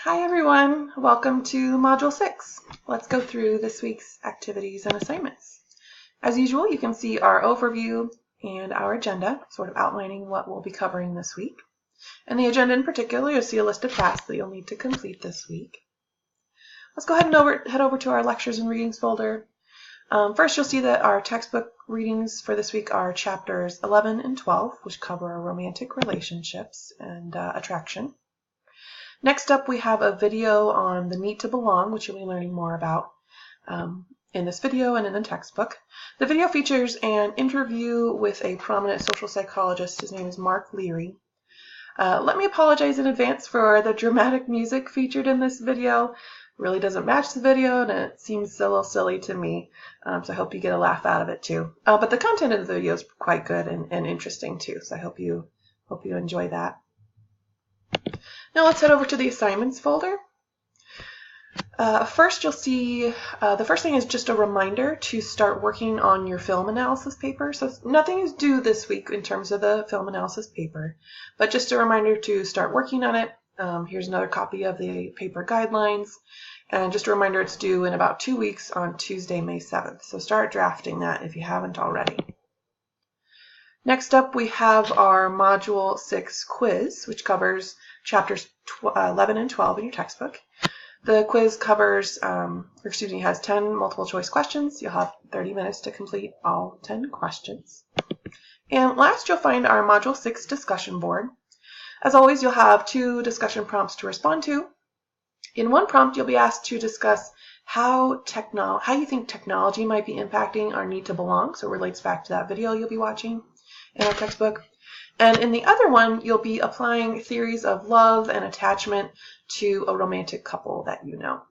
Hi everyone, welcome to Module 6. Let's go through this week's activities and assignments. As usual, you can see our overview and our agenda, sort of outlining what we'll be covering this week. In the agenda in particular, you'll see a list of tasks that you'll need to complete this week. Let's go ahead and head over to our lectures and readings folder. First, you'll see that our textbook readings for this week are chapters 11 and 12, which cover romantic relationships and attraction. Next up, we have a video on the need to belong, which you'll be learning more about in this video and in the textbook. The video features an interview with a prominent social psychologist. His name is Mark Leary. Let me apologize in advance for the dramatic music featured in this video. It really doesn't match the video, and it seems a little silly to me, so I hope you get a laugh out of it too. But the content of the video is quite good and interesting too, so I hope you enjoy that. Now let's head over to the assignments folder. First, you'll see the first thing is just a reminder to start working on your film analysis paper. So nothing is due this week in terms of the film analysis paper, but just a reminder to start working on it. Here's another copy of the paper guidelines, and just a reminder it's due in about 2 weeks on Tuesday, May 7th. So start drafting that if you haven't already. Next up, we have our Module 6 quiz, which covers chapters 11 and 12 in your textbook. The quiz covers, has 10 multiple choice questions. You'll have 30 minutes to complete all 10 questions. And last, you'll find our Module 6 discussion board. As always, you'll have 2 discussion prompts to respond to. In one prompt, you'll be asked to discuss how you think technology might be impacting our need to belong. So it relates back to that video you'll be watching in our textbook. And in the other one, you'll be applying theories of love and attachment to a romantic couple that you know.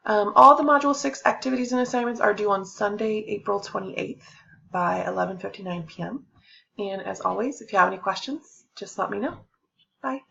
All the Module 6 activities and assignments are due on Sunday, April 28th by 11:59 p.m. And as always, if you have any questions, just let me know. Bye.